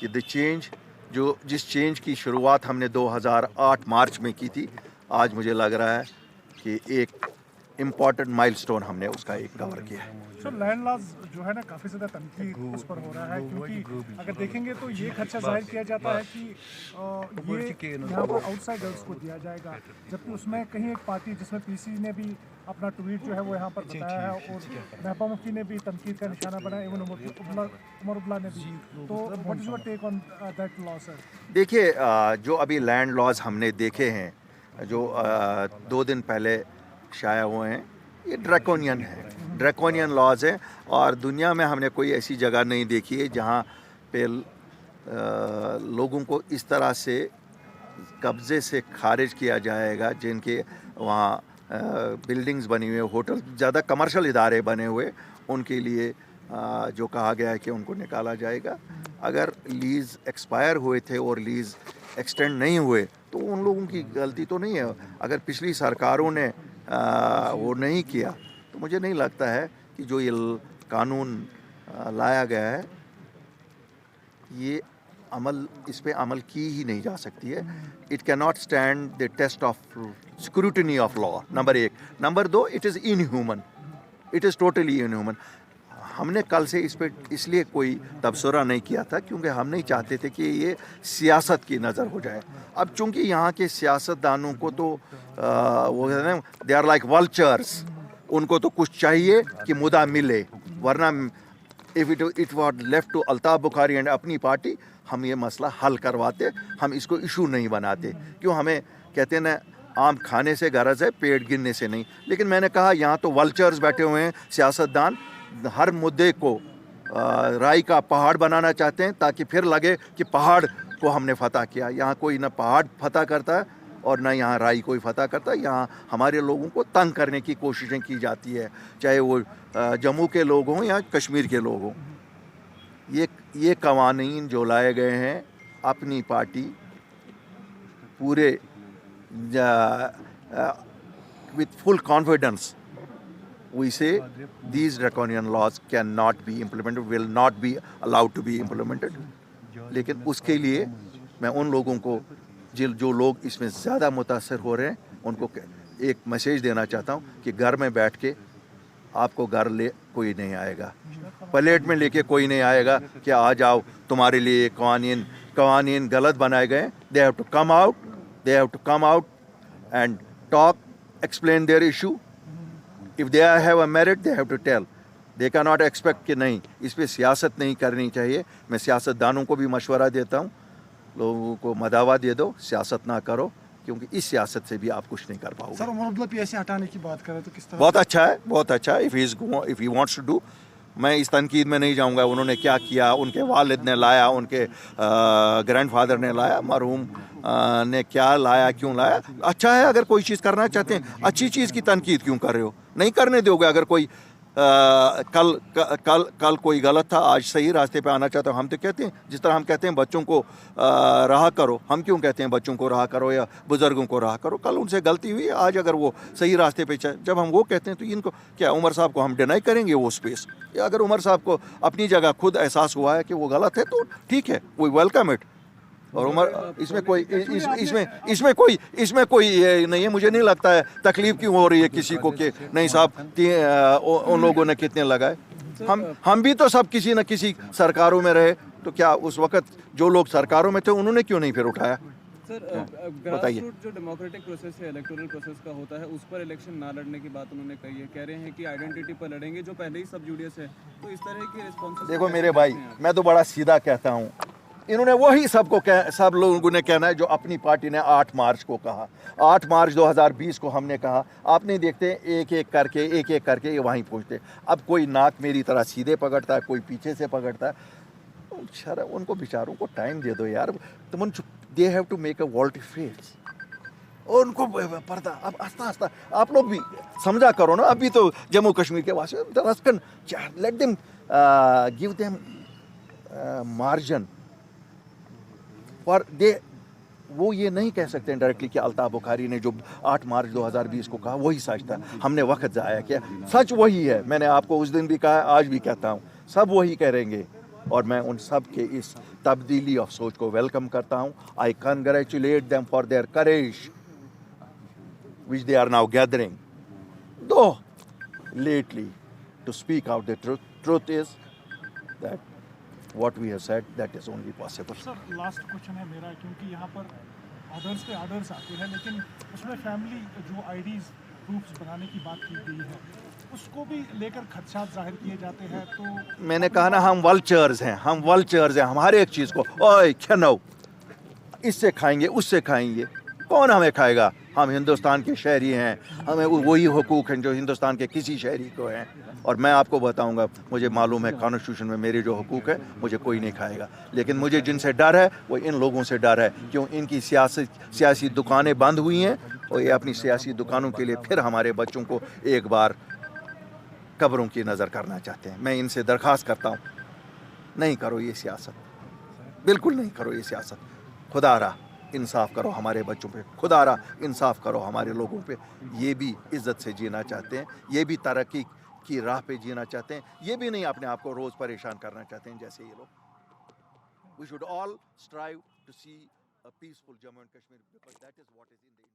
کہ जिस चेंज की शुरुआत हमने 2008 मार्च में की थी, आज मुझे लग रहा है कि एक इम्पॉर्टेंट माइलस्टोन हमने उसका एक कवर किया है। सर लैंड लॉज जो है ना काफ़ी ज़्यादा तनकीद उस पर हो रहा है, क्योंकि अगर देखेंगे तो ये खदशा जाहिर किया जाता है कि ये यहाँ पर आउटसाइडर्स को दिया जाएगा, जबकि उसमें कहीं एक पार्टी जिसमें पीसी ने भी अपना ट्वीट जो है वो यहाँ पर बताया है और महबूबा मुफ्ती ने भी तनकीद का निशाना बनाया, इवन उमर उबला ने भी। तो what is your take on that law sir? देखिए, जो अभी लैंड लॉज हमने देखे हैं, जो 2 दिन पहले शाया हुए हैं, ये ड्रैकोनियन लॉज है, और दुनिया में हमने कोई ऐसी जगह नहीं देखी है जहाँ पे लोगों को इस तरह से कब्ज़े से खारिज किया जाएगा, जिनके वहाँ बिल्डिंग्स बनी हुई, होटल, ज़्यादा कमर्शियल इदारे बने हुए, उनके लिए जो कहा गया है कि उनको निकाला जाएगा। अगर लीज़ एक्सपायर हुए थे और लीज़ एक्सटेंड नहीं हुए तो उन लोगों की गलती तो नहीं है। अगर पिछली सरकारों ने वो नहीं किया तो मुझे नहीं लगता है कि जो ये कानून लाया गया है, ये इस पे अमल की ही नहीं जा सकती है। It can not stand the test of scrutiny of law, number 1। Number 2, it is inhuman, it is totally inhuman. हमने कल से इस पर इसलिए कोई तबसरा नहीं किया था क्योंकि हम नहीं चाहते थे कि ये सियासत की नज़र हो जाए। अब चूंकि यहाँ के सियासतदानों को तो वो है ना, दे आर लाइक वल्चर्स, उनको तो कुछ चाहिए कि मुद्दा मिले, वरना if it was left to Altaf Bukhari and Apni Party, हम ये मसला हल करवाते, हम इसको इशू नहीं बनाते। क्यों, हमें कहते हैं ना, आम खाने से गरज है, पेट गिनने से नहीं। लेकिन मैंने कहा यहाँ तो वल्चर्स बैठे हुए हैं, सियासतदान हर मुद्दे को राई का पहाड़ बनाना चाहते हैं ताकि फिर लगे कि पहाड़ को हमने फतह किया। यहाँ कोई ना पहाड़ फतह करता है और ना यहाँ राई कोई फतह करता है। यहाँ हमारे लोगों को तंग करने की कोशिशें की जाती है, चाहे वो जम्मू के लोग हों या कश्मीर के लोग हों। ये कवानीन जो लाए गए हैं, अपनी पार्टी पूरे with full confidence we say these draconian laws cannot be implemented, will not be allowed to be implemented। लेकिन उसके लिए मैं उन लोगों को जो लोग इसमें ज़्यादा मुतासर हो रहे हैं, उनको एक मैसेज देना चाहता हूँ कि घर में बैठ के आपको घर ले कोई नहीं आएगा, प्लेट में लेके कोई नहीं आएगा कि आ जाओ तुम्हारे लिए कवानीन गलत बनाए गए। They have to come out and talk, explain their issue. If they have a merit, they have to tell. They cannot expect कि नहीं, इस पे सियासत नहीं करनी चाहिए। मैं सियासतदानों को भी मशवरा देता हूँ, लोगों को मदावा दे दो, सियासत ना करो, क्योंकि इस सियासत से भी आप कुछ नहीं कर पाओगे। सर उमर अब्दुल्ला पीएस से हटाने की बात करें तो किस तरह? बहुत अच्छा है। If he wants to do, मैं इस तनकीद में नहीं जाऊंगा उन्होंने क्या किया, उनके वालिद ने लाया, उनके ग्रैंडफादर ने लाया, मरहूम ने क्या लाया, क्यों लाया। अच्छा है, अगर कोई चीज़ करना चाहते हैं, अच्छी चीज़ की तनकीद क्यों कर रहे हो? नहीं करने दोगे। अगर कोई कल कोई गलत था, आज सही रास्ते पे आना चाहता हूँ, हम तो कहते हैं, जिस तरह हम कहते हैं बच्चों को रहा करो, हम क्यों कहते हैं बच्चों को रहा करो या बुज़ुर्गों को रहा करो? कल उनसे गलती हुई, आज अगर वो सही रास्ते पे जब हम वो कहते हैं तो इनको क्या, उमर साहब को हम डिनाई करेंगे वो स्पेस? या अगर उमर साहब को अपनी जगह खुद एहसास हुआ है कि वो गलत है तो ठीक है, वी वेलकम इट। और उमर इसमें कोई ये नहीं है। मुझे नहीं लगता है तकलीफ क्यों हो रही है किसी को कि नहीं साहब उन लोगों ने कितने लगाए। हम भी तो सब किसी न किसी सरकारों में रहे, तो क्या उस वक्त जो लोग सरकारों में थे उन्होंने क्यों नहीं फिर उठाया? सर बताइए। जो डेमोक्रेटिक प्रोसेस है, इलेक्टोरल प्रोसेस का होता है, उस पर इलेक्शन ना लड़ने की बात उन्होंने कही है। कह रहे हैं कि आइडेंटिटी पर लड़ेंगे, जो पहले ही सब जुडियस है। तो इस तरह की रिस्पॉन्स देखो मेरे भाई, मैं तो बड़ा सीधा कहता हूँ, इन्होंने वही सब लोगों ने कहना है जो अपनी पार्टी ने 8 मार्च को कहा। 8 मार्च 2020 को हमने कहा, आप नहीं देखते एक एक करके ये वहीं पहुँचते। अब कोई नाक मेरी तरह सीधे पकड़ता है, कोई पीछे से पकड़ता है। उनको बेचारों को टाइम दे दो यार। They have to make a volte face, और उनको पर्दा अब आस्ता आप लोग भी समझा करो ना। अभी तो जम्मू कश्मीर के वासी let them give them margin और वो ये नहीं कह सकते डायरेक्टली कि अल्ताफ़ बुखारी ने जो 8 मार्च 2020 को कहा वही सच था, हमने वक्त ज़ाया किया। सच वही है, मैंने आपको उस दिन भी कहा, आज भी कहता हूँ, सब वही करेंगे। اور میں ان سب کے اس تبدیلی آف سوچ کو ویلکم کرتا ہوں. I congratulate them for their courage which they are now gathering. Though lately, to speak out the truth, truth is that what we have said, that is only possible. Sir last question ہے میرا, کیونکہ یہاں پر orders پہ orders آتے ہیں, لیکن اس میں family جو آئی ڈیز پروفس بنانے کی بات کی گئی ہے, اس کو بھی لے کر خدشات ظاہر کیے جاتے ہیں. تو میں نے کہا نا, ہم ولچرز ہیں, ہم ہر ایک چیز کو اوئے کھنو, اس سے کھائیں گے, اس سے کھائیں گے, کون ہمیں کھائے گا؟ ہم ہندوستان کے شہری ہیں, ہمیں وہی حقوق ہیں جو ہندوستان کے کسی شہری کو ہیں. اور میں آپ کو بتاؤں گا, مجھے معلوم ہے کانسٹیٹیوشن میں میرے جو حقوق ہیں مجھے کوئی نہیں کھائے گا, لیکن مجھے جن سے ڈر ہے وہ ان لوگوں سے ڈر ہے, کیوں ان کی سیاسی دکانیں بند ہوئی ہیں, اور یہ اپنی سیاسی دکانوں کے لیے پھر ہمارے بچوں کو ایک بار قبروں کی نظر کرنا چاہتے ہیں. میں ان سے درخواست کرتا ہوں, نہیں کرو یہ سیاست, بالکل نہیں کرو یہ سیاست. خدا را انصاف کرو ہمارے بچوں پہ, خدا را انصاف کرو ہمارے لوگوں پہ. یہ بھی عزت سے جینا چاہتے ہیں, یہ بھی ترقی کی راہ پہ جینا چاہتے ہیں, یہ بھی نہیں اپنے آپ کو روز پریشان کرنا چاہتے ہیں جیسے یہ لوگ. We should all strive to see a peaceful Jammu and Kashmir, because that is what is in the